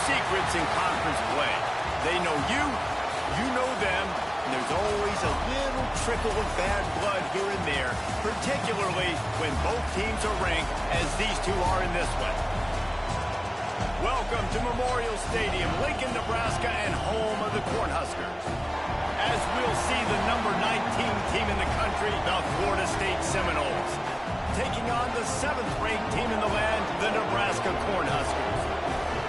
secrets in conference play. They know you, you know them, and there's always a little trickle of bad blood here and there, particularly when both teams are ranked as these two are in this one. Welcome to Memorial Stadium, Lincoln, Nebraska, and home of the Cornhuskers. As we'll see the number 19 team in the country, the Florida State Seminoles, taking on the 7th-ranked team in the land, the Nebraska Cornhuskers.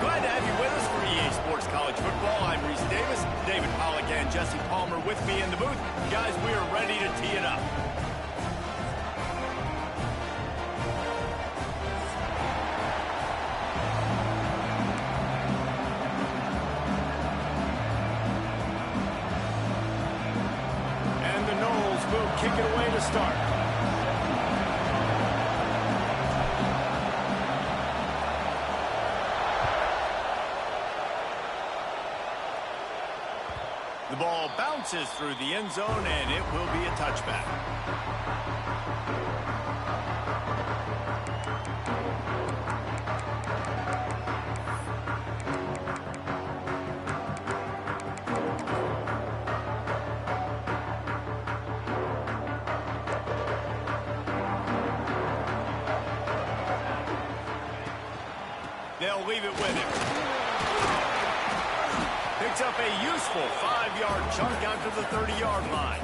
Glad to have you with us for EA Sports College Football. I'm Reese Davis, David Pollack, and Jesse Palmer with me in the booth. Guys, we are ready to tee it up. Kick it away to start. The ball bounces through the end zone, and it will be a touchback. They'll leave it with him. Picks up a useful 5-yard chunk out to the 30-yard line.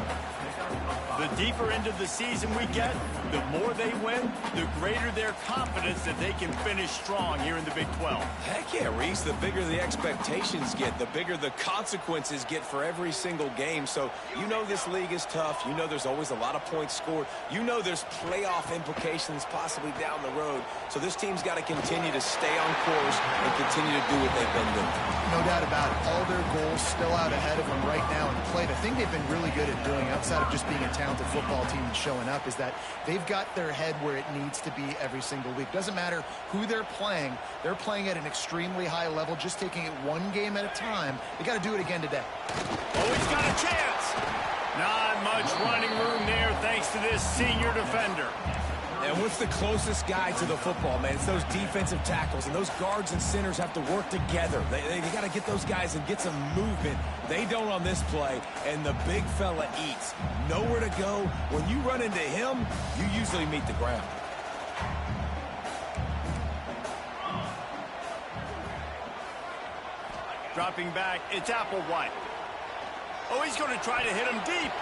The deeper into the season we get, the more they win, the greater their confidence that they can finish strong here in the Big 12. Heck yeah, Reese. The bigger the expectations get, the bigger the consequences get for every single game. So you know this league is tough. You know there's always a lot of points scored. You know there's playoff implications possibly down the road. So this team's got to continue to stay on course and continue to do what they've been doing. No doubt about it. All their goals still out ahead of them right now in play. The thing they've been really good at doing, outside of just being a talented football team and showing up, is that they've got their head where it needs to be every single week. Doesn't matter who they're playing at an extremely high level, just taking it one game at a time. They got to do it again today. Oh, he's got a chance. Not much running room there thanks to this senior defender. And what's the closest guy to the football, man? It's those defensive tackles, and those guards and centers have to work together. They got to get those guys and get some movement. They don't on this play, and the big fella eats. Nowhere to go. When you run into him, you usually meet the ground. Dropping back, it's Applewhite. Oh, he's going to try to hit him deep.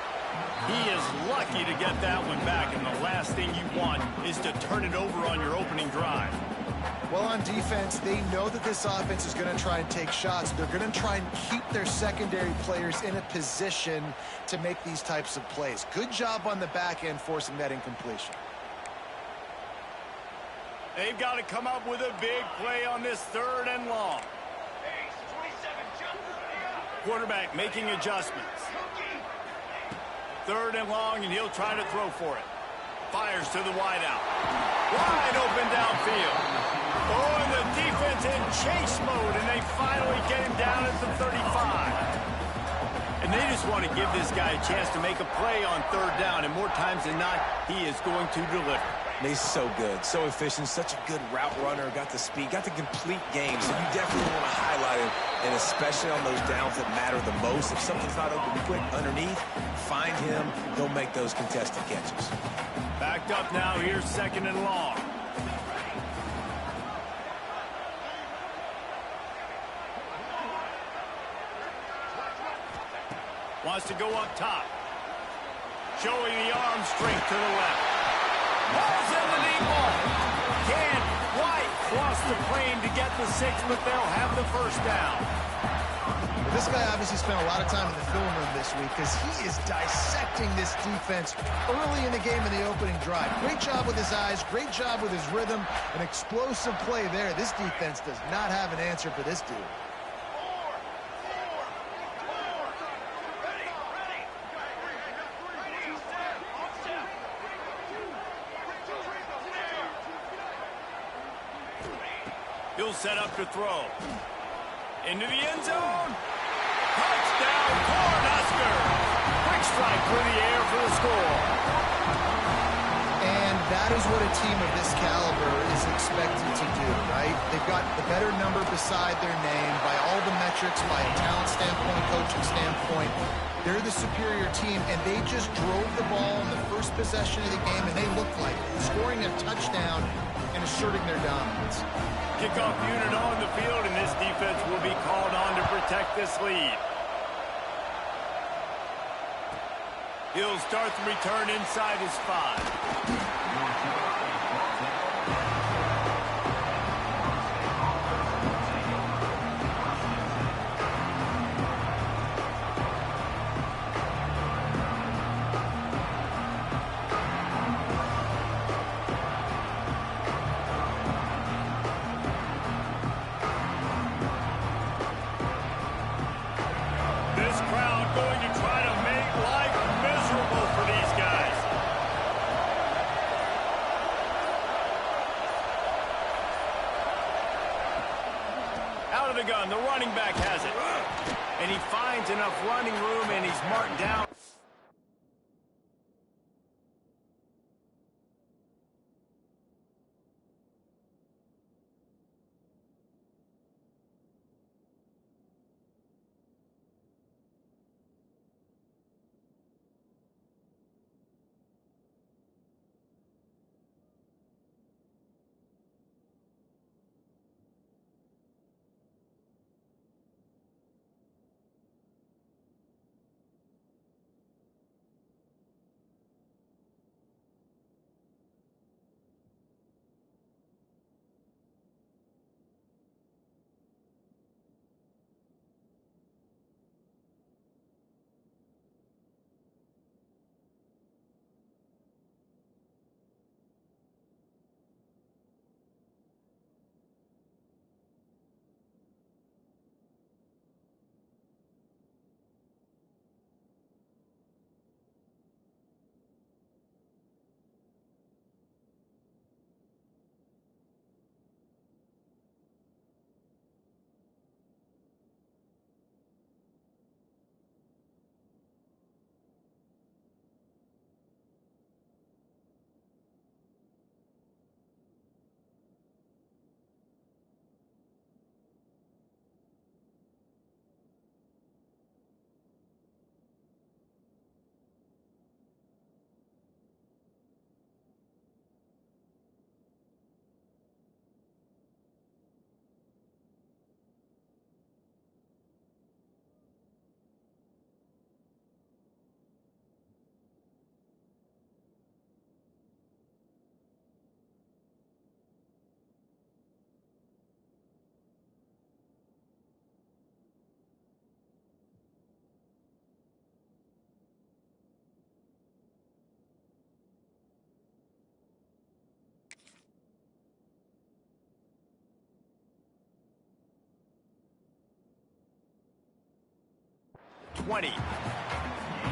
He is lucky to get that one back, and the last thing you want is to turn it over on your opening drive. Well, on defense, they know that this offense is going to try and take shots. They're going to try and keep their secondary players in a position to make these types of plays. Good job on the back end forcing that incompletion. They've got to come up with a big play on this 3rd and long. Quarterback making adjustments. 3rd and long, and he'll try to throw for it. Fires to the wideout. Wide open downfield. Oh, and the defense in chase mode, and they finally get him down at the 35. And they just want to give this guy a chance to make a play on 3rd down, and more times than not, he is going to deliver. He's so good, so efficient, such a good route runner, got the speed, got the complete game, so you definitely want to highlight him, and especially on those downs that matter the most. If something's not open quick underneath, find him, he'll make those contested catches. Backed up now, here's 2nd and long. Wants to go up top. Showing the arm strength to the left. Ball's in the deep ball. Can't quite cross the plane to get the 6, but they'll have the 1st down. Well, this guy obviously spent a lot of time in the film room this week because he is dissecting this defense early in the game in the opening drive. Great job with his eyes, great job with his rhythm, an explosive play there. This defense does not have an answer for this dude. He'll set up to throw. Into the end zone. Touchdown, Cornhuskers. Quick strike through the air for the score. And That is what a team of this caliber is expected to do, right? They've got the better number beside their name by all the metrics, by a talent standpoint, coaching standpoint. They're the superior team, and they just drove the ball in the first possession of the game, and they looked like it, scoring a touchdown and asserting their dominance. Kickoff unit on the field, and this defense will be called on to protect this lead. He'll start the return inside his 5. This crowd going to try to make life miserable for these guys. Out of the gun, the running back has it. And he finds enough running room, and he's marked down.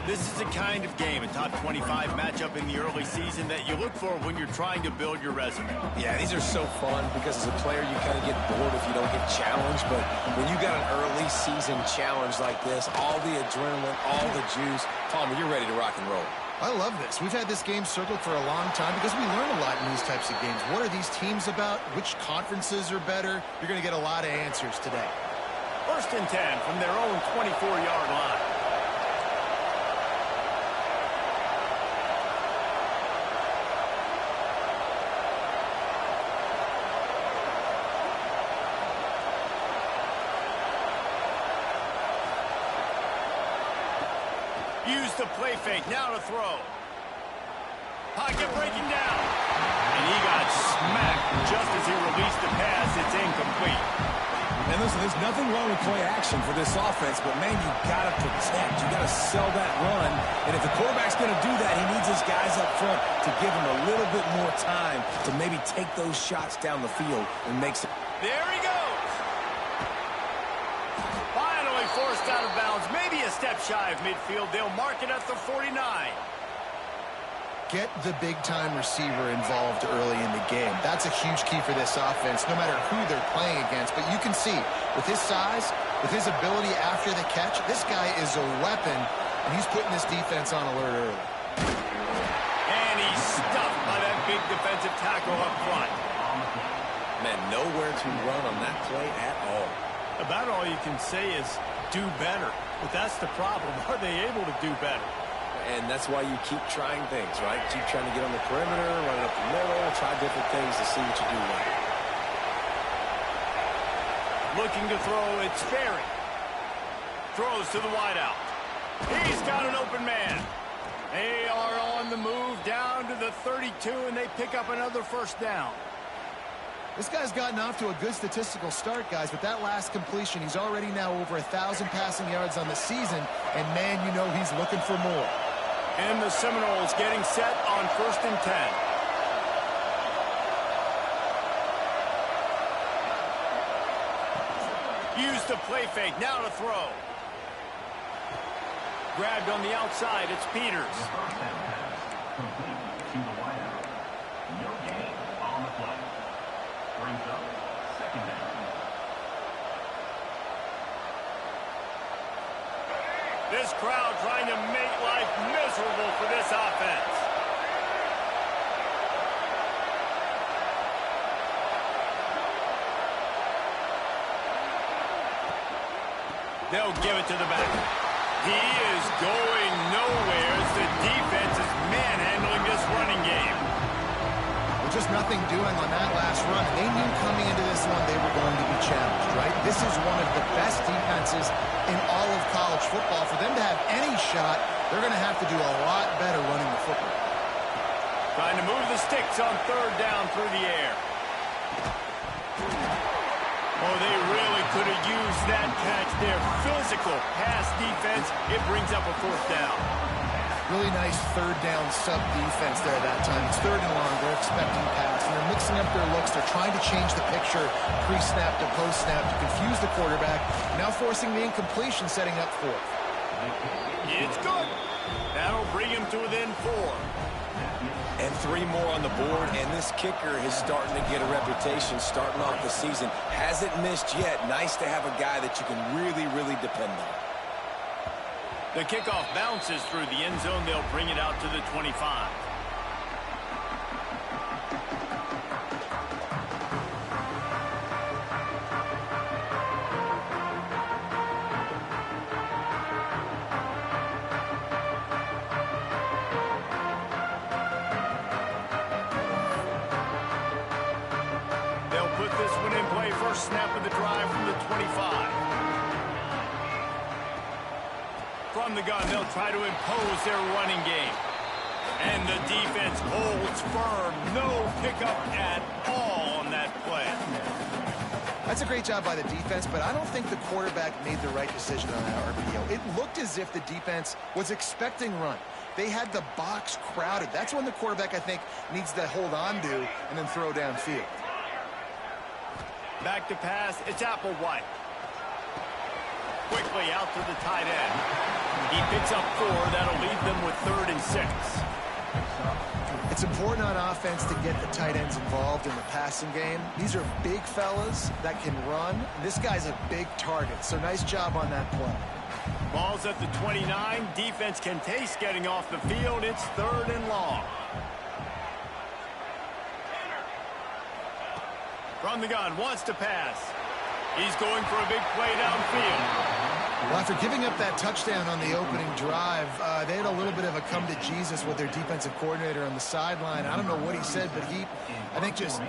This is the kind of game, a top 25 matchup in the early season that you look for when you're trying to build your resume. Yeah, these are so fun because as a player you kind of get bored if you don't get challenged, but when you got an early season challenge like this, all the adrenaline, all the juice, Palmer, you're ready to rock and roll. I love this. We've had this game circled for a long time because we learn a lot in these types of games. What are these teams about? Which conferences are better? You're going to get a lot of answers today. 1st and 10 from their own 24-yard line. Use the play fake, now to throw. Pocket breaking down. And he got smacked just as he released the pass. It's incomplete. And listen, there's nothing wrong with play action for this offense, but, man, you got to protect. You got to sell that run. And if the quarterback's going to do that, he needs his guys up front to give him a little bit more time to maybe take those shots down the field and make some. There he goes. Finally forced out of bounds. Maybe a step shy of midfield. They'll mark it at the 49. Get the big-time receiver involved early in the game. That's a huge key for this offense, no matter who they're playing against. But you can see, with his size, with his ability after the catch, this guy is a weapon, and he's putting this defense on alert early. And he's stuffed by that big defensive tackle up front. Man, nowhere to run on that play at all. About all you can say is do better. But that's the problem. Are they able to do better? And that's why you keep trying things, right? Keep trying to get on the perimeter, run it up the middle, try different things to see what you do right. Looking to throw, it's Ferry. Throws to the wideout. He's got an open man. They are on the move down to the 32, and they pick up another first down. This guy's gotten off to a good statistical start, guys, but that last completion, he's already now over 1,000 passing yards on the season, and man, you know he's looking for more. And the Seminoles getting set on 1st and 10. Used the play fake, now to throw. Grabbed on the outside, it's Peters. This crowd trying to make life miserable for this offense. They'll give it to the back. He is going nowhere as the defense is manhandling this running game. Just nothing doing on that last run. They knew coming into this one they were going to be challenged, right? This is one of the best defenses in all of college football. For them to have any shot, they're going to have to do a lot better running the football. Trying to move the sticks on 3rd down through the air. Oh, they really could have used that catch there. Physical pass defense. It brings up a 4th down. Really nice 3rd down sub defense there that time. It's 3rd and long. They're expecting pass, and they're mixing up their looks. They're trying to change the picture pre-snap to post-snap to confuse the quarterback, now forcing the incompletion, setting up 4th. It's good. That'll bring him to within 4. And 3 more on the board, and this kicker is starting to get a reputation starting off the season. Hasn't missed yet. Nice to have a guy that you can really, really depend on. The kickoff bounces through the end zone. They'll bring it out to the 25. They'll put this one in play. First snap of the drive from the 25. From the gun, they'll try to impose their running game. And the defense holds firm. No pickup at all on that play. That's a great job by the defense, but I don't think the quarterback made the right decision on that RPO. It looked as if the defense was expecting run. They had the box crowded. That's when the quarterback, I think, needs to hold on to and then throw downfield. Back to pass. It's Applewhite. Quickly out to the tight end. He picks up 4. That'll leave them with 3rd and 6. It's important on offense to get the tight ends involved in the passing game. These are big fellas that can run. This guy's a big target, so nice job on that play. Ball's at the 29. Defense can taste getting off the field. It's 3rd and long. From the gun, wants to pass. He's going for a big play downfield. Well, after giving up that touchdown on the opening drive, they had a little bit of a come-to-Jesus with their defensive coordinator on the sideline. I don't know what he said, but he, I think, just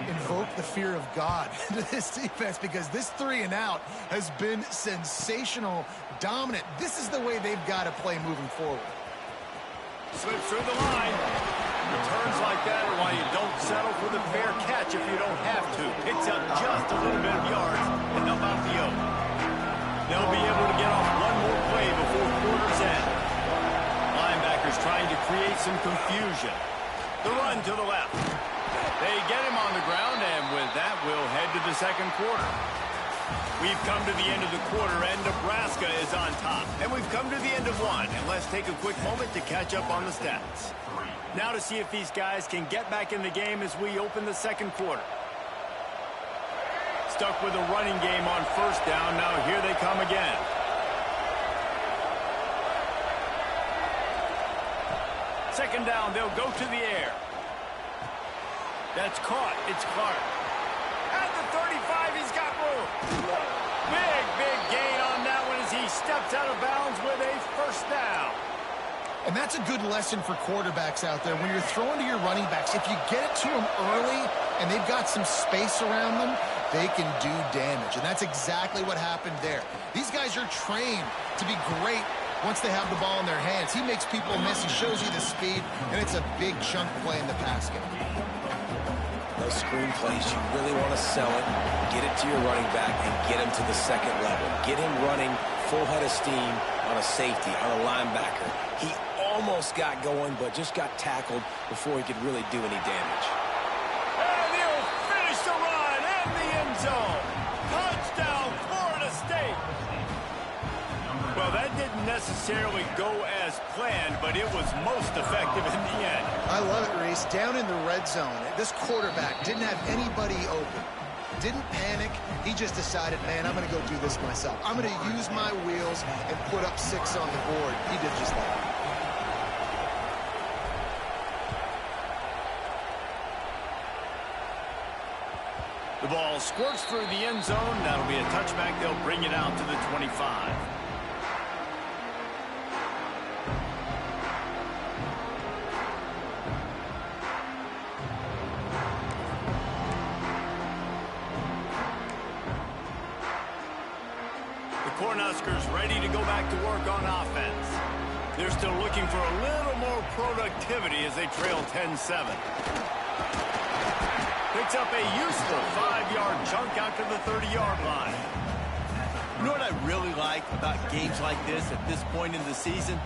invoked the fear of God into this defense because this 3 and out has been sensational, dominant. This is the way they've got to play moving forward. Slips through the line. Returns like that are why you don't settle for the fair catch if you don't have to. Picks up just a little bit of yards and up out the oak. They'll be able to get off one more play before quarter's end. Linebackers trying to create some confusion. The run to the left. They get him on the ground, and with that, we'll head to the second quarter. We've come to the end of the quarter, and Nebraska is on top. And we've come to the end of one, and let's take a quick moment to catch up on the stats. Now to see if these guys can get back in the game as we open the second quarter. Stuck with a running game on first down. Now here they come again. Second down, they'll go to the air. That's caught. It's Clark. At the 35, he's got room. Big gain on that one as he steps out of bounds with a first down. And that's a good lesson for quarterbacks out there. When you're throwing to your running backs, if you get it to them early and they've got some space around them, they can do damage. And that's exactly what happened there. These guys are trained to be great once they have the ball in their hands. He makes people miss. He shows you the speed, and it's a big chunk play in the pass game. Those screen plays, you really want to sell it, get it to your running back, and get him to the second level. Get him running full head of steam on a safety, on a linebacker. He almost got going, but just got tackled before he could really do any damage. And he'll finish the run in the end zone. Touchdown, Florida State. Well, that didn't necessarily go as planned, but it was most effective in the end. I love it, Reese. Down in the red zone, this quarterback didn't have anybody open. Didn't panic. He just decided, man, I'm going to go do this myself. I'm going to use my wheels and put up 6 on the board. He did just that. The ball squirts through the end zone. That'll be a touchback. They'll bring it out to the 25. The Cornhuskers ready to go back to work on offense. They're still looking for a little more productivity as they trail 10-7. Picks up a useful 5-yard chunk out to the 30-yard line. You know what I really like about games like this at this point in the season?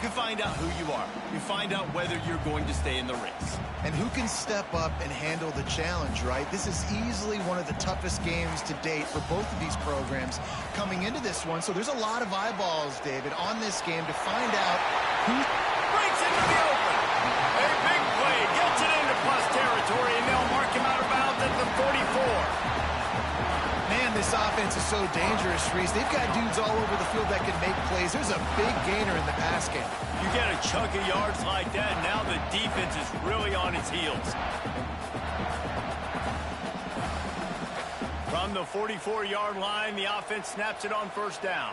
You find out who you are. You find out whether you're going to stay in the race. And who can step up and handle the challenge, right? This is easily one of the toughest games to date for both of these programs coming into this one. So there's a lot of eyeballs, David, on this game to find out who breaks into the open. A big play gets it into plus territory, and they'll mark him out of bounds at the 44. Man, this offense is so dangerous, Reese. They've got dudes all over the field that can make plays. There's a big gainer in the pass game. You get a chunk of yards like that, now the defense is really on its heels. From the 44-yard line, the offense snaps it on first down.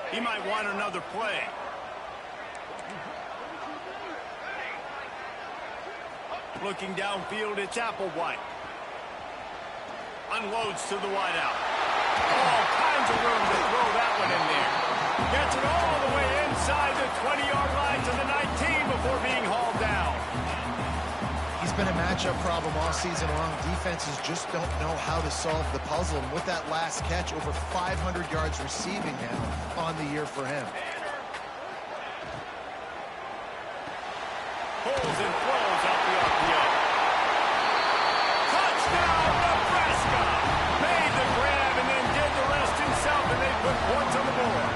He might want another play. Looking downfield, it's Applewhite. Unloads to the wideout. All kinds of room to throw that one in there. Gets it all the way inside the 20-yard line to the 19 before being hauled down. He's been a matchup problem all season long. Defenses just don't know how to solve the puzzle. And with that last catch, over 500 yards receiving now on the year for him. Pulls and throws out the RPO. Touchdown, Nebraska! Made the grab and then did the rest himself, and they put points on the board.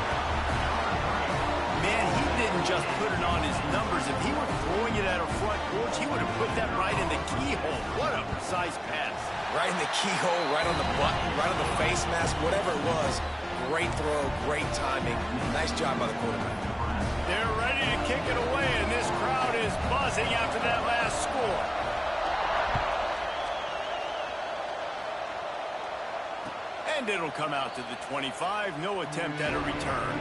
Man, he didn't just put it on his numbers. If he were throwing it at a front porch, he would have put that right in the keyhole. What a precise pass. Right in the keyhole, right on the button, right on the face mask, whatever it was. Great throw, great timing. Nice job by the quarterback. They're ready to kick it away, and this crowd is buzzing after that last score. And it'll come out to the 25. No attempt at a return.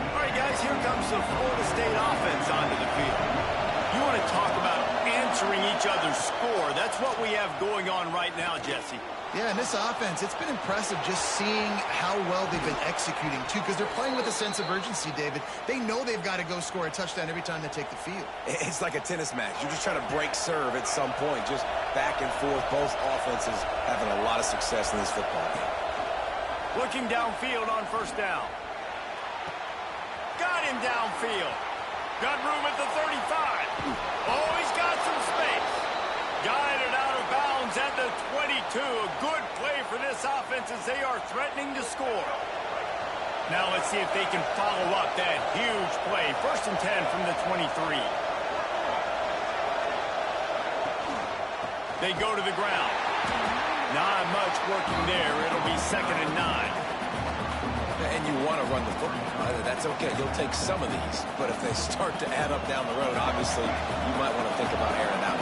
All right, guys, here comes the Florida State offense onto the field. You want to talk about answering each other's score. That's what we have going on right now, Jesse. Yeah, and this offense, it's been impressive just seeing how well they've been executing, too, because they're playing with a sense of urgency, David. They know they've got to go score a touchdown every time they take the field. It's like a tennis match. You're just trying to break serve at some point, just back and forth. Both offenses having a lot of success in this football game. Looking downfield on first down. Got him downfield. Got room at the 35. Oh, he's got some space. Guided out of bounds at the 22. A good play for this offense as they are threatening to score. Now let's see if they can follow up that huge play. 1st and 10 from the 23. They go to the ground. Not much working there. It'll be 2nd and 9. And you want to run the football. That's okay. You'll take some of these. But if they start to add up down the road, obviously, you might want to think about airing out.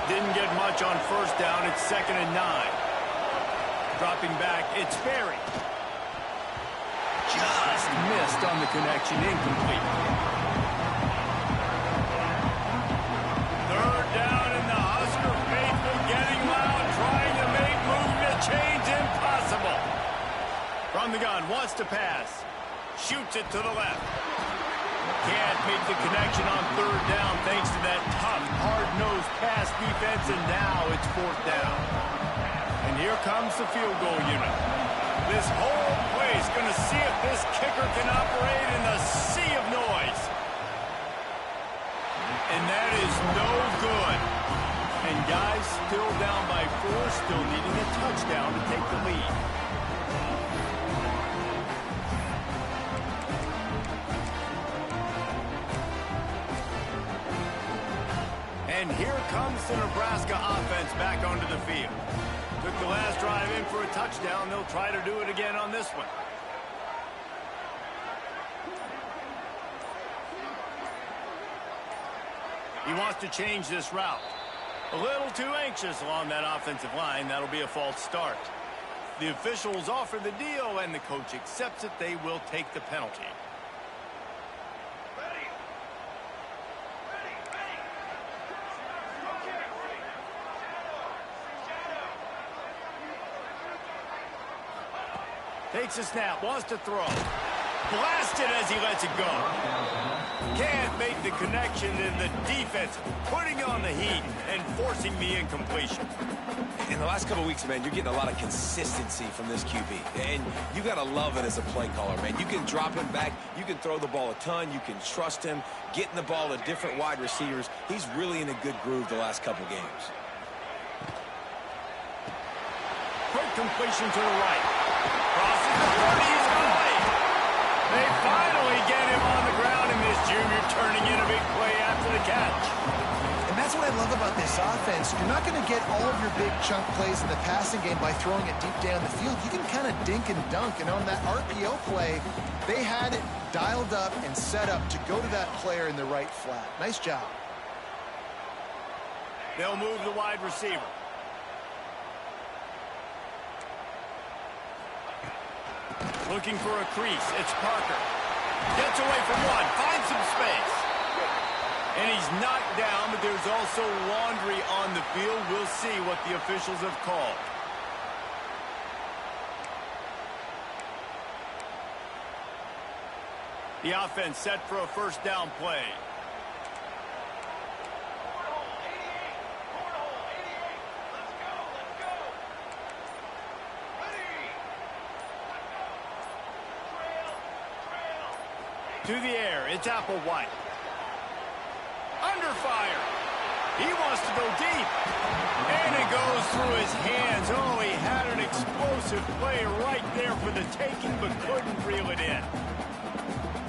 Didn't get much on first down. It's 2nd and 9. Dropping back, it's Berry. Just missed on the connection, incomplete. 3rd down, and the Husker faithful getting loud, trying to make movement change impossible. From the gun, wants to pass. Shoots it to the left. Can't make the connection on 3rd down thanks to that tough, hard-nosed pass defense, and now it's 4th down. And here comes the field goal unit. This whole place going to see if this kicker can operate in the sea of noise. And that is no good. And guys still down by 4, still needing a touchdown to take the lead. And here comes the Nebraska offense back onto the field. Took the last drive in for a touchdown. They'll try to do it again on this one. He wants to change this route. A little too anxious along that offensive line. That'll be a false start. The officials offer the deal, and the coach accepts it. They will take the penalty. Takes a snap, wants to throw. Blasted as he lets it go. Can't make the connection, and the defense putting on the heat and forcing the incompletion. In the last couple of weeks, man, you're getting a lot of consistency from this QB. And you got to love it as a play caller, man. You can drop him back. You can throw the ball a ton. You can trust him, getting the ball to different wide receivers. He's really in a good groove the last couple games. Quick completion to the right. Crosses the 30, he's going. They finally get him on the ground, and this junior turning in a big play after the catch. And that's what I love about this offense. You're not going to get all of your big chunk plays in the passing game by throwing it deep down the field. You can kind of dink and dunk, and on that RPO play, they had it dialed up and set up to go to that player in the right flat. Nice job. They'll move the wide receiver. Looking for a crease. It's Parker. Gets away from one. Finds some space. And he's knocked down, but there's also laundry on the field. We'll see what the officials have called. The offense set for a first down play. To the air, it's Applewhite. Under fire. He wants to go deep. And it goes through his hands. Oh, he had an explosive play right there for the taking, but couldn't reel it in.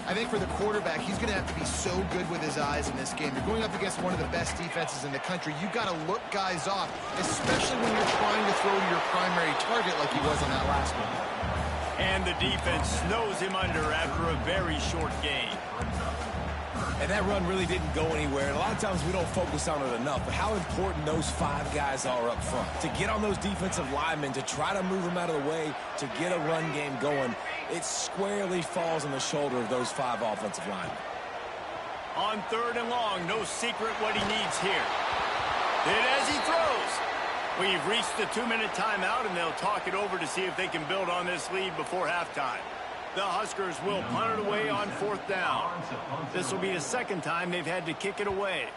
I think for the quarterback, he's going to have to be so good with his eyes in this game. You're going up against one of the best defenses in the country. You've got to look guys off, especially when you're trying to throw to your primary target like he was on that last one. And the defense snows him under after a very short game. And that run really didn't go anywhere. And a lot of times we don't focus on it enough. But how important those 5 guys are up front. To get on those defensive linemen, to try to move them out of the way, to get a run game going, it squarely falls on the shoulder of those 5 offensive linemen. On 3rd and long, no secret what he needs here. Did as he throws. We've reached the 2-minute timeout, and they'll talk it over to see if they can build on this lead before halftime. The Huskers will punt it away on 4th down. This will be the second time they've had to kick it away.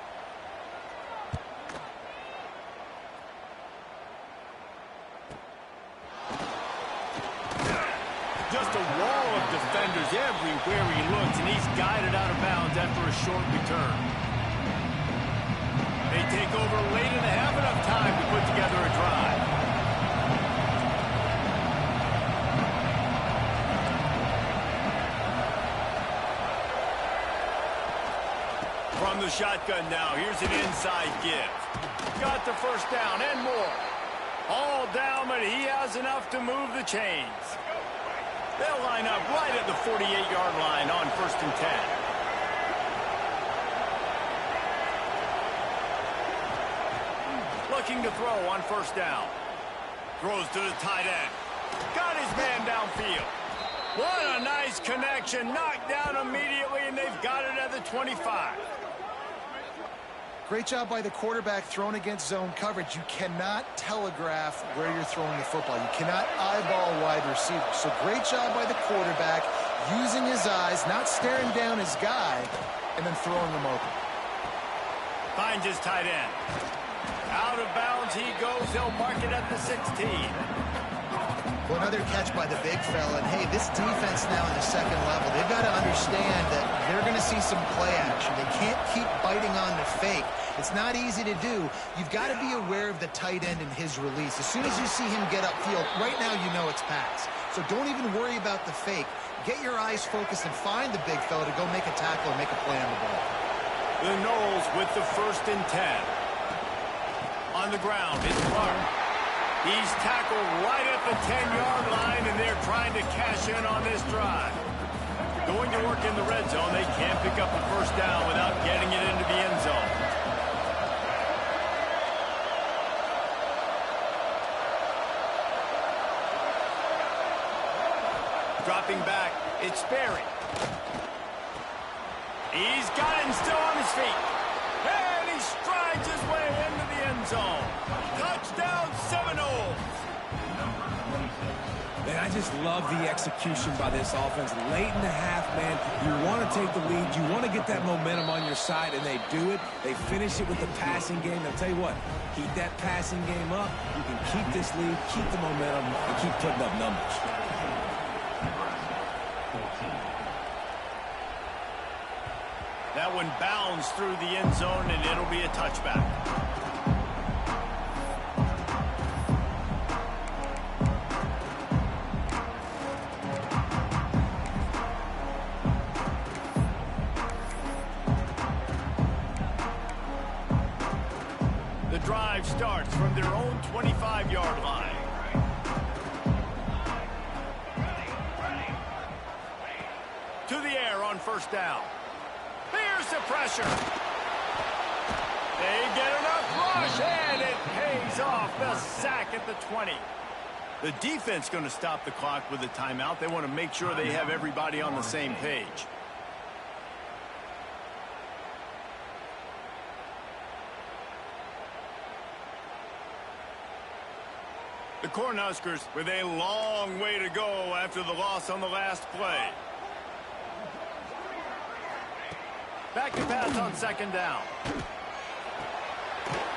Just a wall of defenders everywhere he looks, and he's guided out of bounds after a short return. They take over late and have enough time to put together a drive. From the shotgun now, here's an inside give. Got the first down and more. All down, but he has enough to move the chains. They'll line up right at the 48-yard line on 1st and 10. Looking to throw on 1st down. Throws to the tight end. Got his man downfield. What a nice connection. Knocked down immediately, and they've got it at the 25. Great job by the quarterback thrown against zone coverage. You cannot telegraph where you're throwing the football. You cannot eyeball a wide receiver. So great job by the quarterback using his eyes, not staring down his guy, and then throwing him open. Finds his tight end. Out of bounds he goes. He'll mark it at the 16. Well, another catch by the big fella. And, hey, this defense now in the second level, they've got to understand that they're going to see some play action. They can't keep biting on the fake. It's not easy to do. You've got to be aware of the tight end and his release. As soon as you see him get upfield, right now you know it's pass. So don't even worry about the fake. Get your eyes focused and find the big fella to go make a tackle and make a play on the ball. The Knowles with the 1st and 10. On the ground, it's Clark. He's tackled right at the 10-yard line, and they're trying to cash in on this drive. Going to work in the red zone. They can't pick up the 1st down without getting it into the end zone. Dropping back, it's Sperry. He's got him still on his feet. And he strides his way into the end zone. Touchdown, Seminoles. Man, I just love the execution by this offense. Late in the half, man, you want to take the lead. You want to get that momentum on your side, and they do it. They finish it with the passing game. I'll tell you what, keep that passing game up. You can keep this lead, keep the momentum, and keep putting up numbers. That one bounds through the end zone, and it'll be a touchback. The drive starts from their own 25-yard line. To the air on 1st down. Here's the pressure. They get enough rush, and it pays off. The sack at the 20. The defense going to stop the clock with a timeout. They want to make sure they have everybody on the same page. The Cornhuskers with a long way to go after the loss on the last play. Back to pass on 2nd down.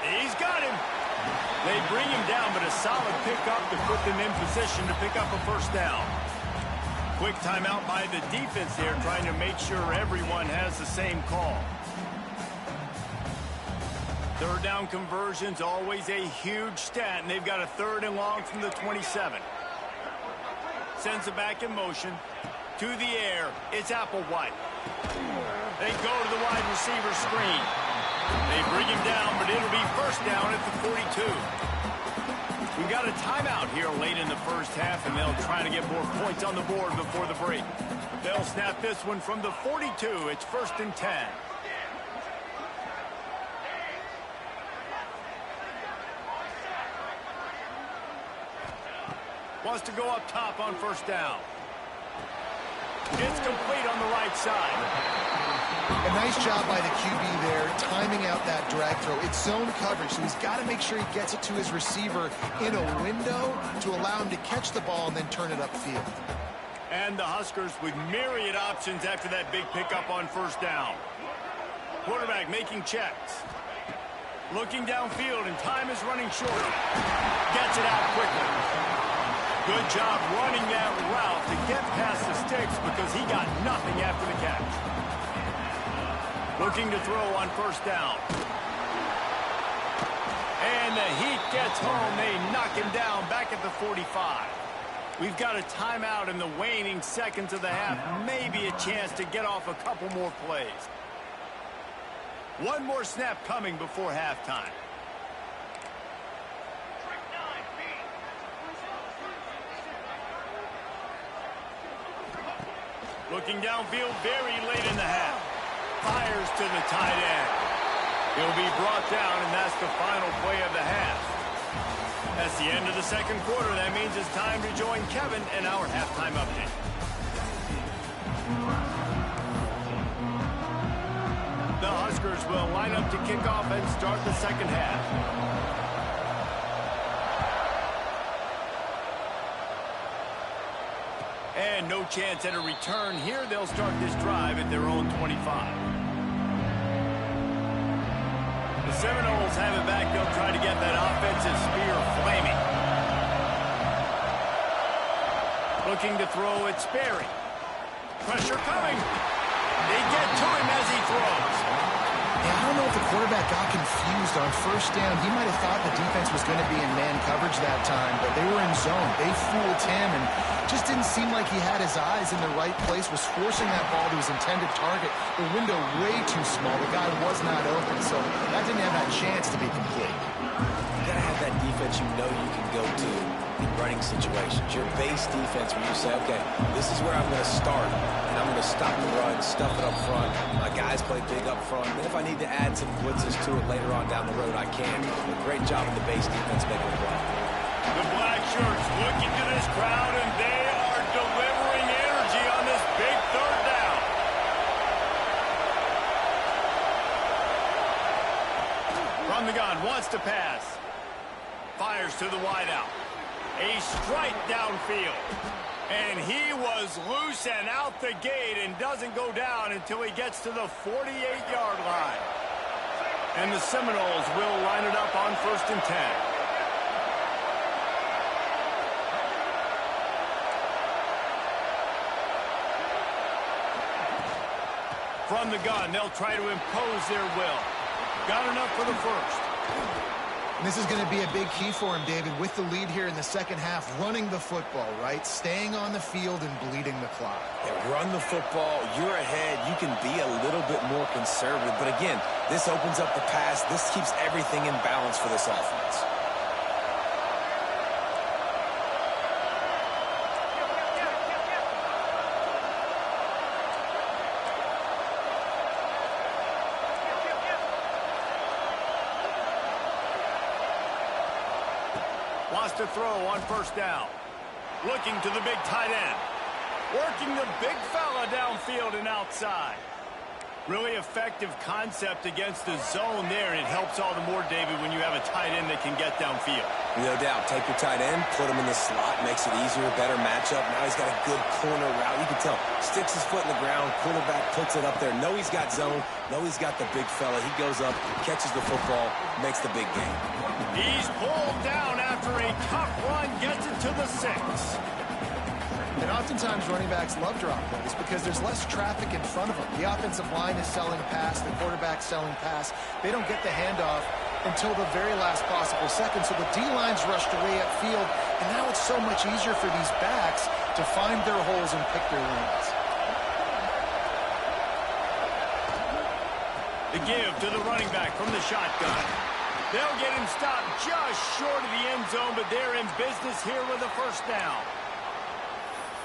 He's got him. They bring him down, but a solid pickup to put them in position to pick up a 1st down. Quick timeout by the defense there, trying to make sure everyone has the same call. 3rd down conversion's always a huge stat, and they've got a 3rd and long from the 27. Sends it back in motion. To the air, it's Applewhite. They go to the wide receiver screen. They bring him down, but it'll be 1st down at the 42. We've got a timeout here late in the 1st half, and they'll try to get more points on the board before the break. They'll snap this one from the 42. It's 1st and 10. Wants to go up top on 1st down. It's complete on the right side. A nice job by the QB there, timing out that drag throw. It's zone coverage, so he's got to make sure he gets it to his receiver in a window to allow him to catch the ball and then turn it upfield. And the Huskers with myriad options after that big pickup on 1st down. Quarterback making checks. Looking downfield, and time is running short. Gets it out quickly. Good job running that route to get past the sticks because he got nothing after the catch. Looking to throw on 1st down. And the heat gets home. They knock him down back at the 45. We've got a timeout in the waning seconds of the half. Maybe a chance to get off a couple more plays. One more snap coming before halftime. Looking downfield very late in the half. Fires to the tight end. He'll be brought down, and that's the final play of the half. That's the end of the second quarter. That means it's time to join Kevin in our halftime update. The Huskers will line up to kick off and start the second half. And no chance at a return here. They'll start this drive at their own 25. The Seminoles have it back. They'll try to get that offensive spear flaming. Looking to throw it, Sperry. Pressure coming. They get to him as he throws. Yeah, I don't know if the quarterback got confused on first down. He might have thought the defense was going to be in man coverage that time, but they were in zone. They fooled him and just didn't seem like he had his eyes in the right place, was forcing that ball to his intended target. The window way too small. The guy was not open, so that didn't have that chance to be complete. You got to have that defense you know you can go to in running situations. Your base defense where you say, okay, this is where I'm going to start, and I'm going to stop the run, stuff it up front. My guys play big up front. And if I need to add some blitzes to it later on down the road, I can. A great job of the base defense making the play. The black shirts looking to this crowd, and they are delivering energy on this big third down. From the gun, wants to pass. Fires to the wideout. A strike downfield. And he was loose and out the gate and doesn't go down until he gets to the 48-yard line. And the Seminoles will line it up on 1st and 10. From the gun, they'll try to impose their will. Got enough for the first. And this is going to be a big key for him, David, with the lead here in the second half, running the football, right? Staying on the field and bleeding the clock. Yeah, run the football. You're ahead. You can be a little bit more conservative. But again, this opens up the pass. This keeps everything in balance for this offense. Wants to throw on first down. Looking to the big tight end. Working the big fella downfield and outside. Really effective concept against the zone there, and it helps all the more, David, when you have a tight end that can get downfield. No doubt. Take your tight end, put him in the slot, makes it easier, better matchup. Now he's got a good corner route. You can tell. Sticks his foot in the ground, quarterback puts it up there. Know he's got zone. Know he's got the big fella. He goes up, catches the football, makes the big game. He's pulled down after a tough run, gets it to the 6. And oftentimes running backs love drop plays because there's less traffic in front of them. The offensive line is selling pass, the quarterback's selling pass. They don't get the handoff until the very last possible second. So the D-line's rushed away upfield, and now it's so much easier for these backs to find their holes and pick their lanes. The give to the running back from the shotgun. They'll get him stopped just short of the end zone, but they're in business here with a first down.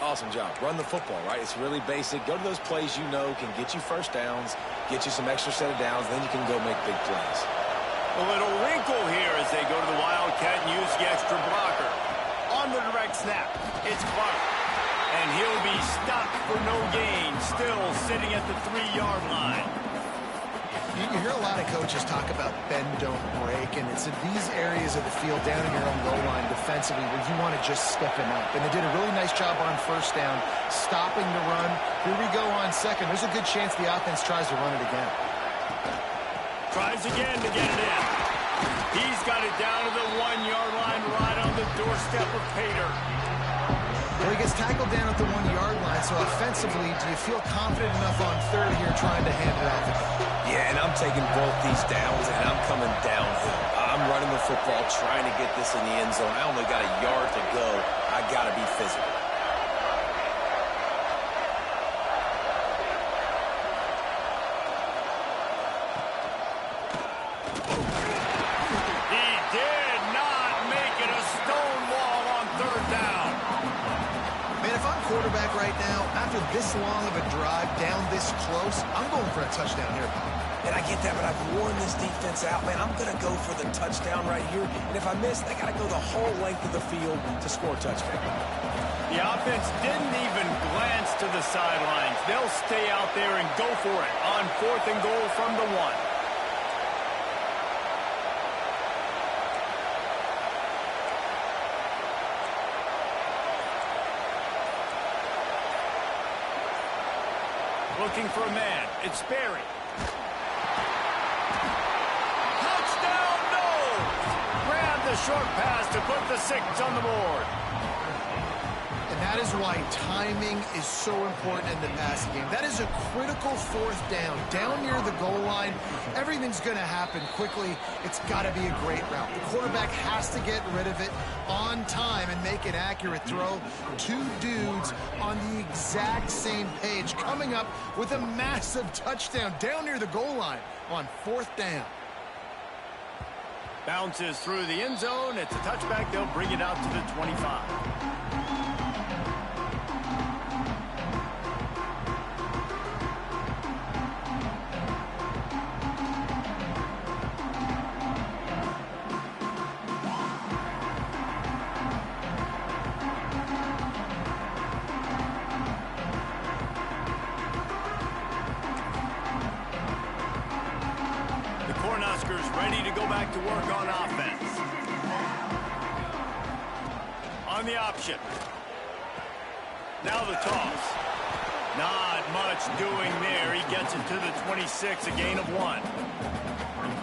Awesome job. Run the football, right? It's really basic. Go to those plays you know can get you first downs, get you some extra set of downs, then you can go make big plays. A little wrinkle here as they go to the Wildcat and use the extra blocker. On the direct snap, it's Clark. And he'll be stopped for no gain, still sitting at the 3-yard line. You hear a lot of coaches talk about bend, don't break, and it's in these areas of the field down in your own goal line defensively where you want to just stiffen up. And they did a really nice job on first down, stopping the run. Here we go on second. There's a good chance the offense tries to run it again. Tries again to get it in. He's got it down to the 1-yard line right on the doorstep of Pater. Well, he gets tackled down at the 1-yard line, so offensively, do you feel confident enough on third here trying to hand it off again? Yeah, and I'm taking both these downs, and I'm coming downhill. I'm running the football, trying to get this in the end zone. I only got a yard to go. I got to be physical. He did not make it a stone wall on third down. Man, if if I'm quarterback right now, after this long of a drive down this close, I'm going for a touchdown here, Bob. And I get that, but I've worn this defense out, man. I'm going to go for the touchdown right here. And if I miss, I got to go the whole length of the field to score a touchdown. The offense didn't even glance to the sidelines. They'll stay out there and go for it on 4th and goal from the 1. Looking for a man. It's Berry. Touchdown, no! Grab the short pass to put the 6 on the board. And that is why timing is so important in the passing game. That is a critical 4th down. Down near the goal line, everything's going to happen quickly. It's got to be a great route. The quarterback has to get rid of it on time and make an accurate throw. 2 dudes on the exact same page, coming up with a massive touchdown down near the goal line on 4th down. Bounces through the end zone. It's a touchback. They'll bring it out to the 25. Ready to go back to work on offense. On the option. Now the toss. Not much doing there. He gets it to the 26, a gain of 1.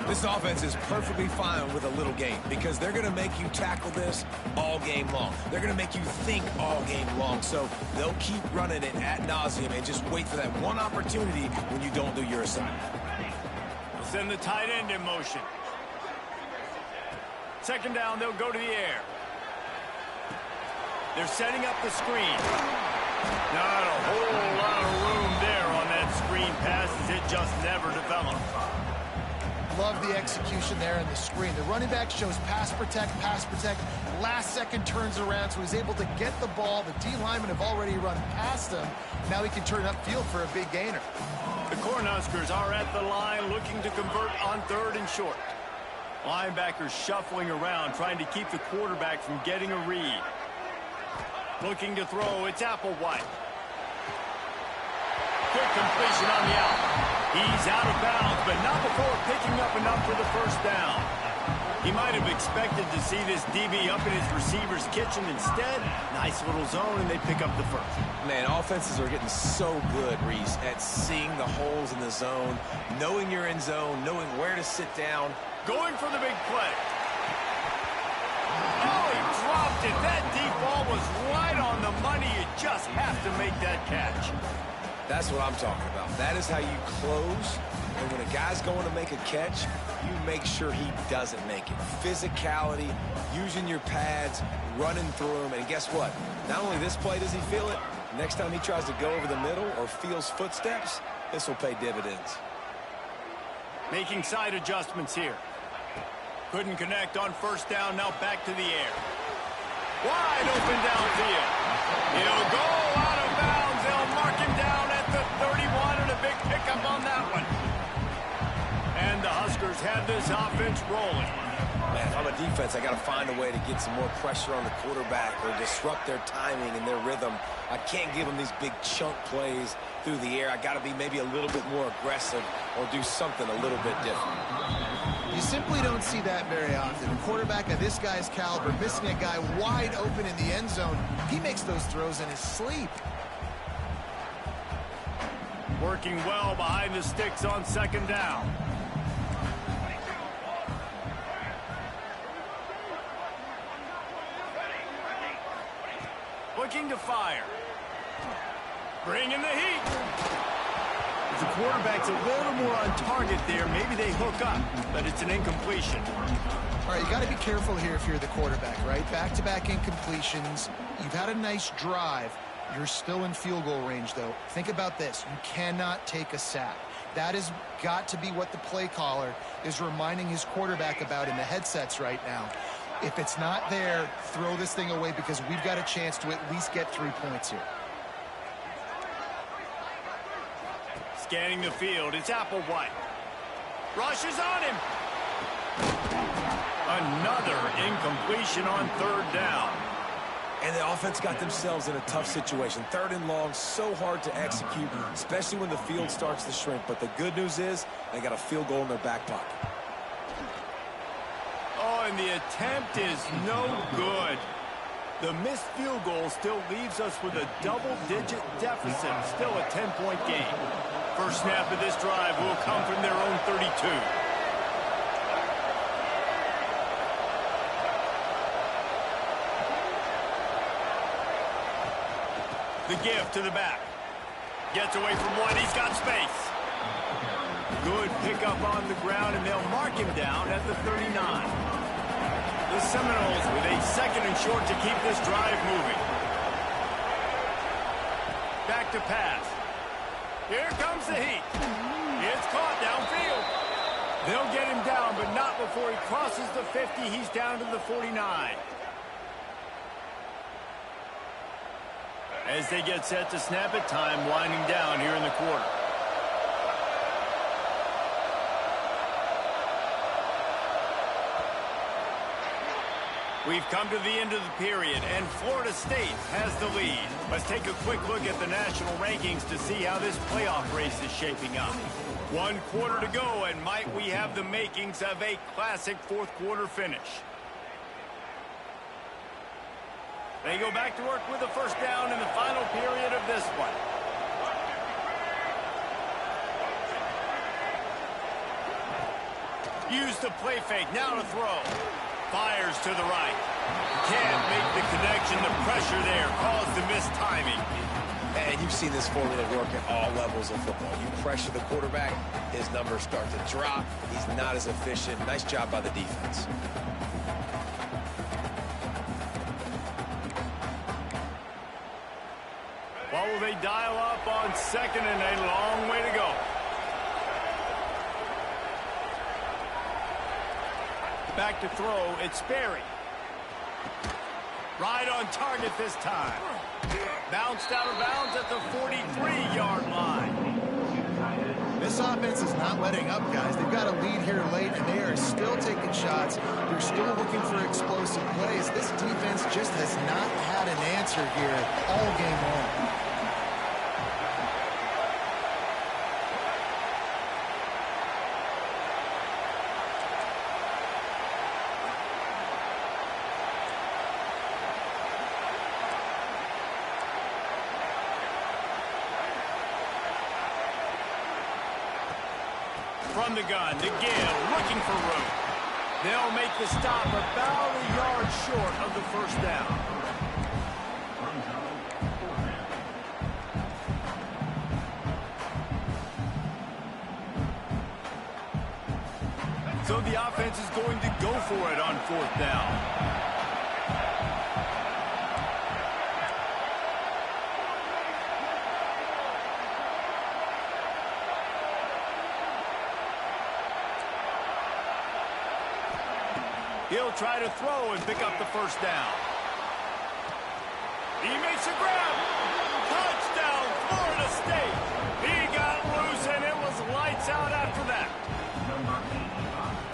This offense is perfectly fine with a little game because they're going to make you tackle this all game long. They're going to make you think all game long. So they'll keep running it ad nauseum and just wait for that one opportunity when you don't do your assignment. Send the tight end in motion. 2nd down, they'll go to the air. They're setting up the screen. Not a whole lot of room there on that screen pass as it just never developed. Love the execution there in the screen. The running back shows pass protect, last second turns around, so he's able to get the ball. The D linemen have already run past him. Now he can turn upfield for a big gainer. The Cornhuskers are at the line looking to convert on 3rd and short. Linebackers shuffling around, trying to keep the quarterback from getting a read. Looking to throw, it's Applewhite. Quick completion on the out. He's out of bounds, but not before picking up enough for the 1st down. He might have expected to see this DB up in his receiver's kitchen. Instead, nice little zone, and they pick up the 1st. Man, offenses are getting so good, Reese, at seeing the holes in the zone, knowing you're in zone, knowing where to sit down. Going for the big play. Oh, he dropped it. That deep ball was right on the money. You just have to make that catch. That's what I'm talking about. That is how you close. And when a guy's going to make a catch, you make sure he doesn't make it. Physicality, using your pads, running through them. And guess what? Not only this play does he feel it, next time he tries to go over the middle or feels footsteps, this will pay dividends. Making side adjustments here. Couldn't connect on 1st down. Now back to the air. Wide open downfield. He'll go out of bounds. They'll mark him down at the 31, and a big pickup on that one. And the Huskers have this offense rolling. Man, if I'm a defense, I got to find a way to get some more pressure on the quarterback or disrupt their timing and their rhythm. I can't give them these big chunk plays through the air. I got to be maybe a little bit more aggressive or do something a little bit different. You simply don't see that very often. A quarterback of this guy's caliber missing a guy wide open in the end zone. He makes those throws in his sleep. Working well behind the sticks on 2nd down. Looking to fire. Bringing the heat. If the quarterback's a little more on target there, maybe they hook up, but it's an incompletion. All right, you got to be careful here if you're the quarterback, right? Back-to-back incompletions. You've had a nice drive. You're still in field goal range, though. Think about this. You cannot take a sack. That has got to be what the play caller is reminding his quarterback about in the headsets right now. If it's not there, throw this thing away because we've got a chance to at least get 3 points here. Scanning the field, it's Applewhite. Rushes on him. Another incompletion on 3rd down. And the offense got themselves in a tough situation. 3rd and long, so hard to execute, especially when the field starts to shrink. But the good news is they got a field goal in their back pocket. Oh, and the attempt is no good. The missed field goal still leaves us with a double-digit deficit. Still a 10-point game. First snap of this drive will come from their own 32. The give to the back. Gets away from one. He's got space. Good pickup on the ground, and they'll mark him down at the 39. The Seminoles with a 2nd and short to keep this drive moving. Back to pass. Here comes the heat. It's caught downfield. They'll get him down, but not before he crosses the 50. He's down to the 49. As they get set to snap it, time winding down here in the quarter. We've come to the end of the period, and Florida State has the lead. Let's take a quick look at the national rankings to see how this playoff race is shaping up. 1 quarter to go, and might we have the makings of a classic 4th quarter finish. They go back to work with the first down in the final period of this one. Use the play fake, now to throw. Fires to the right. Can't make the connection. The pressure there caused the missed timing. And you've seen this formula work at all levels of football. You pressure the quarterback, his numbers start to drop. He's not as efficient. Nice job by the defense. What will they dial up on 2nd and a long way to go? Back to throw, it's Sperry. Right on target this time. Bounced out of bounds at the 43-yard line. This offense is not letting up, guys. They've got a lead here late, and they are still taking shots. They're still looking for explosive plays. This defense just has not had an answer here all game long. From the gun, the give, looking for room. They'll make the stop about a yard short of the first down. So the offense is going to go for it on 4th down. He'll try to throw and pick up the first down. He makes a grab. Touchdown, Florida State. He got loose, and it was lights out after that.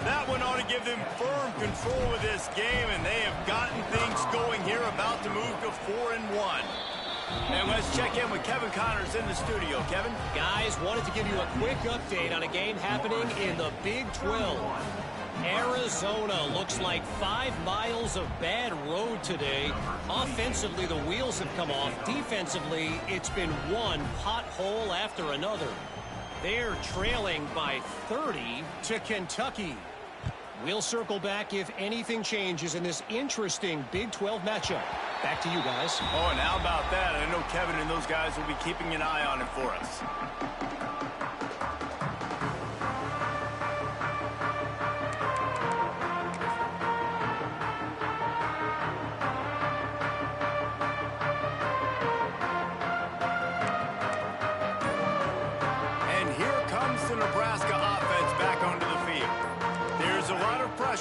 That one ought to give them firm control of this game, and they have gotten things going here, about to move to 4-1. And let's check in with Kevin Connors in the studio. Kevin? Guys, wanted to give you a quick update on a game happening in the Big 12. Arizona looks like 5 miles of bad road today. Offensively, the wheels have come off. Defensively, it's been one pothole after another. They're trailing by 30 to Kentucky. We'll circle back if anything changes in this interesting Big 12 matchup. Back to you guys. Oh, and how about that? I know Kevin and those guys will be keeping an eye on it for us.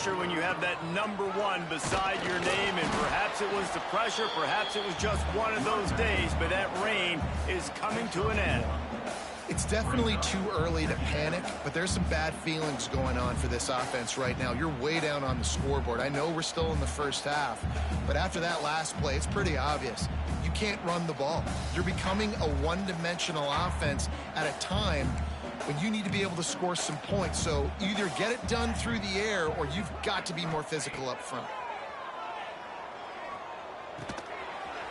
pressure when you have that number 1 beside your name, and perhaps it was the pressure, perhaps it was just one of those days, but that reign is coming to an end. It's definitely too early to panic, but there's some bad feelings going on for this offense right now. You're way down on the scoreboard. I know we're still in the first half, but after that last play, it's pretty obvious. You can't run the ball. You're becoming a one-dimensional offense at a time when you need to be able to score some points. So either get it done through the air or you've got to be more physical up front.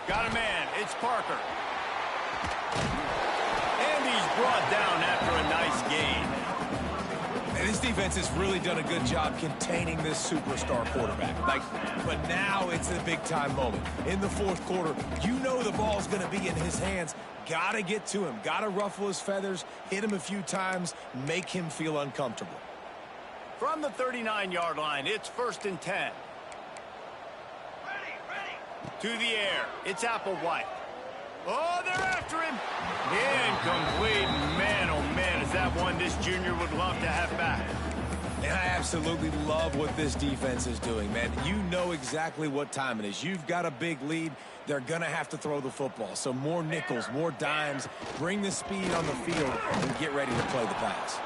Got a man. It's Parker. And he's brought down after a nice gain. And this defense has really done a good job containing this superstar quarterback. But now it's the big-time moment. In the fourth quarter, you know the ball's going to be in his hands. Got to get to him. Got to ruffle his feathers, hit him a few times, make him feel uncomfortable. From the 39-yard line, it's 1st and 10. To the air, it's Applewhite. Oh, they're after him. Incomplete. Man, oh, man, is that one this junior would love to have back. And I absolutely love what this defense is doing, man. You know exactly what time it is. You've got a big lead. They're going to have to throw the football. So more nickels, more dimes. Bring the speed on the field and get ready to play the pass.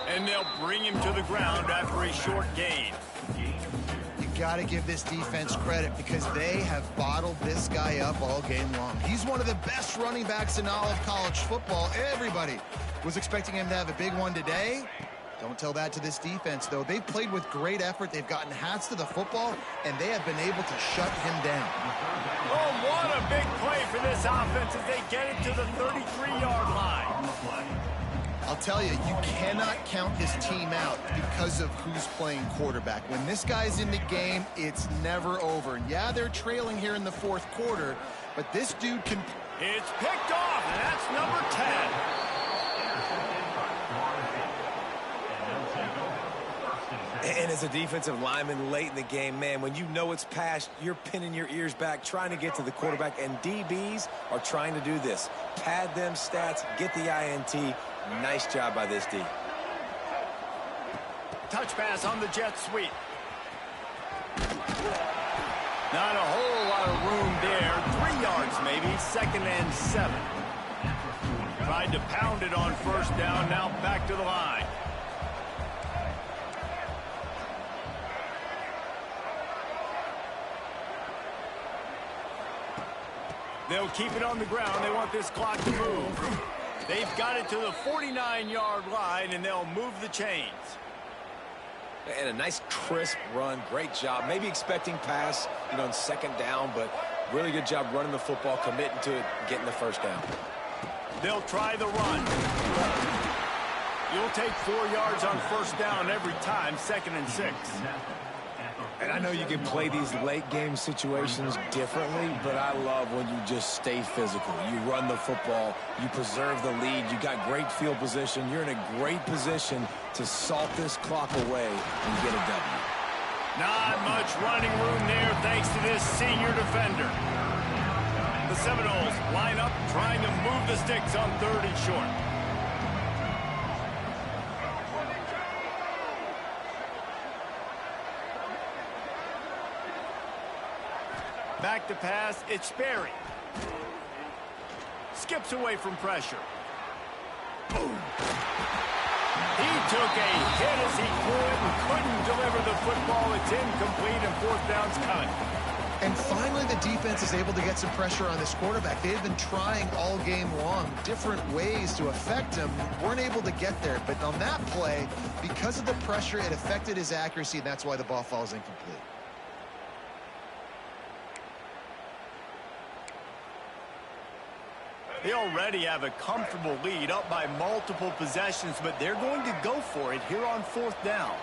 And they'll bring him to the ground after a short gain. Got to give this defense credit because they have bottled this guy up all game long. He's one of the best running backs in all of college football. Everybody was expecting him to have a big one today. Don't tell that to this defense, though. They've played with great effort. They've gotten hats to the football, and they have been able to shut him down. Oh, what a big play for this offense as they get it to the 33-yard line. I'll tell you, you cannot count this team out because of who's playing quarterback. When this guy's in the game, it's never over. And yeah, they're trailing here in the fourth quarter, but this dude can... It's picked off, and that's number 10. And as a defensive lineman late in the game, man, when you know it's past, you're pinning your ears back, trying to get to the quarterback, and DBs are trying to do this. Pad them stats, get the INT. Nice job by this D. Touch pass on the jet sweep. Not a whole lot of room there. 3 yards maybe. 2nd and 7. Tried to pound it on 1st down. Now back to the line. They'll keep it on the ground. They want this clock to move. They've got it to the 49-yard line, and they'll move the chains. And a nice crisp run. Great job. Maybe expecting pass, on 2nd down, but really good job running the football, committing to it, getting the 1st down. They'll try the run. You'll take 4 yards on 1st down every time, 2nd and 6. And I know you can play these late-game situations differently, but I love when you just stay physical. You run the football. You preserve the lead. You got great field position. You're in a great position to salt this clock away and get a W. Not much running room there thanks to this senior defender. The Seminoles line up trying to move the sticks on 3rd and short. Back to pass, it's Sperry. Skips away from pressure. Boom. He took a hit as he could and couldn't deliver the football. It's incomplete and 4th down's coming. And finally the defense is able to get some pressure on this quarterback. They've been trying all game long different ways to affect him. Weren't able to get there. But on that play, because of the pressure, it affected his accuracy, and that's why the ball falls incomplete. They already have a comfortable lead up by multiple possessions, but they're going to go for it here on 4th down.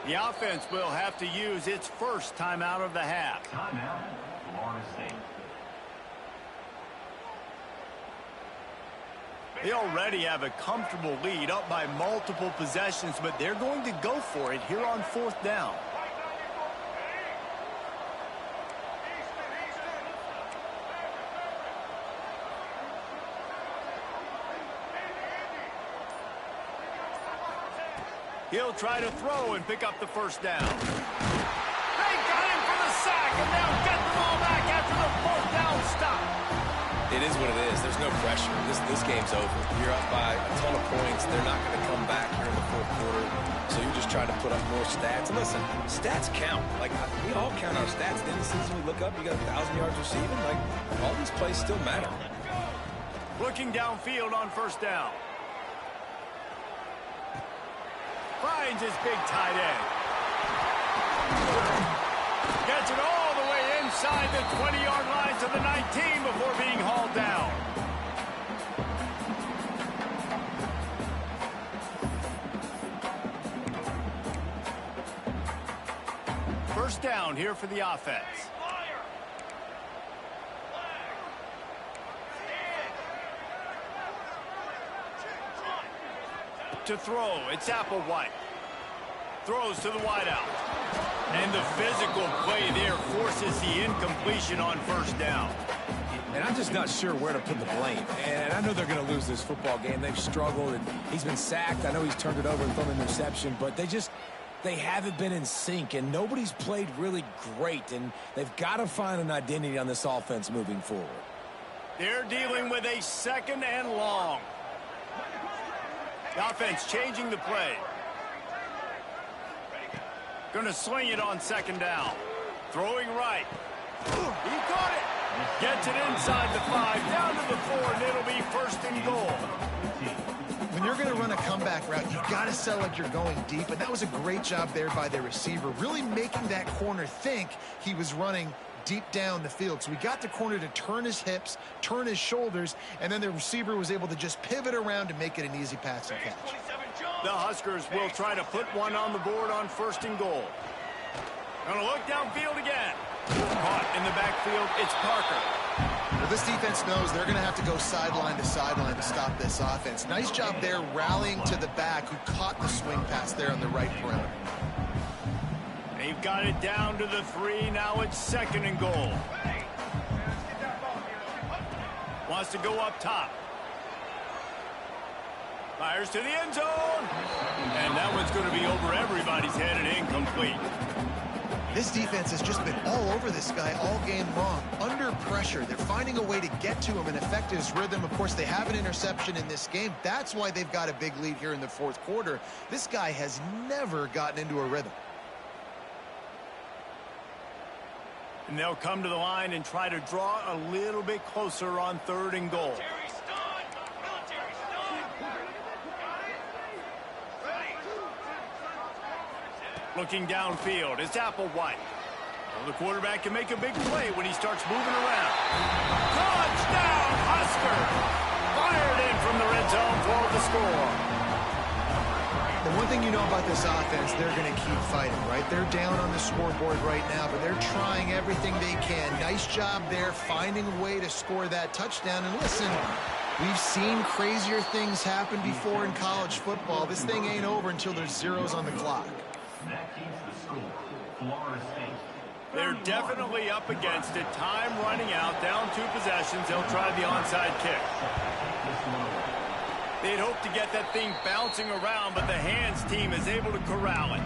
The offense will have to use its first timeout of the half. Timeout, Florida State. They already have a comfortable lead up by multiple possessions, but they're going to go for it here on 4th down. He'll try to throw and pick up the first down. They got him for the sack, and they'll get the ball back after the fourth down stop. It is what it is. There's no pressure. This game's over. You're up by a ton of points. They're not going to come back here in the fourth quarter. So you're just trying to put up more stats. And listen, stats count. Like, we all count our stats. Then the season we look up, you got 1,000 yards receiving. Like, all these plays still matter. Looking downfield on first down. Finds his big tight end. Gets it all the way inside the 20-yard line to the 19 before being hauled down. First down here for the offense. To throw, it's Applewhite. Throws to the wideout. And the physical play there forces the incompletion on first down. And I'm just not sure where to put the blame. And I know they're going to lose this football game. They've struggled, and he's been sacked. I know he's turned it over and thrown an interception, but they haven't been in sync, and nobody's played really great, and they've got to find an identity on this offense moving forward. They're dealing with a second and long. The offense changing the play. Going to sling it on second down. Throwing right. He caught it. Gets it inside the 5, down to the 4, and it'll be first and goal. When you're going to run a comeback route, you've got to sell like you're going deep, and that was a great job there by the receiver, really making that corner think he was running deep down the field. So we got the corner to turn his hips, turn his shoulders, and then the receiver was able to just pivot around and make it an easy pass and catch. The Huskers will try to put one on the board on first and goal. Gonna look downfield again. Caught in the backfield, it's Parker. Well, this defense knows they're going to have to go sideline to stop this offense. Nice job there rallying to the back who caught the swing pass there on the right perimeter. They've got it down to the 3. Now it's second and goal. Wants to go up top. Fires to the end zone. And that one's going to be over everybody's head and incomplete. This defense has just been all over this guy all game long. Under pressure, they're finding a way to get to him and affect his rhythm. Of course, they have an interception in this game. That's why they've got a big lead here in the fourth quarter. This guy has never gotten into a rhythm. And they'll come to the line and try to draw a little bit closer on third and goal. Looking downfield, it's Applewhite. Well, the quarterback can make a big play when he starts moving around. Touchdown, Huskers! Fired in from the red zone for the score. The one thing you know about this offense, they're going to keep fighting, right? They're down on the scoreboard right now, but they're trying everything they can. Nice job there, finding a way to score that touchdown. And listen, we've seen crazier things happen before in college football. This thing ain't over until there's zeros on the clock. That keeps the score. Florida State. They're definitely up against it. Time running out, down 2 possessions. They'll try the onside kick. They'd hope to get that thing bouncing around, but the hands team is able to corral it.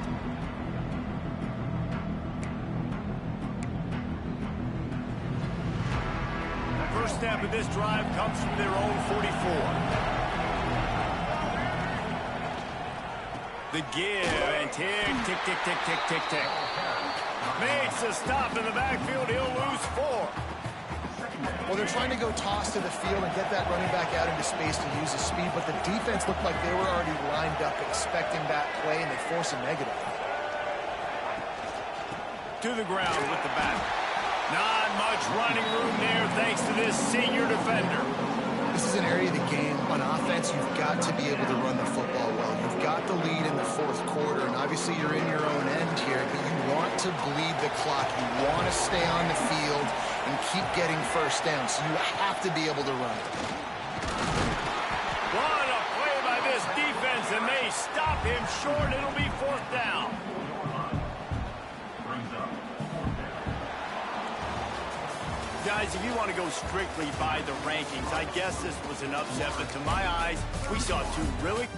The first snap of this drive comes from their own 44. The give, and tick, tick, tick, tick, tick, tick, tick. Makes a stop in the backfield. He'll lose 4. Well, they're trying to go toss to the field and get that running back out into space to use his speed, but the defense looked like they were already lined up expecting that play, and they force a negative. To the ground with the back. Not much running room there thanks to this senior defender. This is an area of the game on offense you've got to be able to run the football well. You've got the lead in the fourth quarter, and obviously you're in your own end here, but you want to bleed the clock. You want to stay on the field and keep getting first down, so you have to be able to run it. What a play by this defense, and they stop him short. It'll be fourth down. Guys, if you want to go strictly by the rankings, I guess this was an upset, but to my eyes, we saw 2 really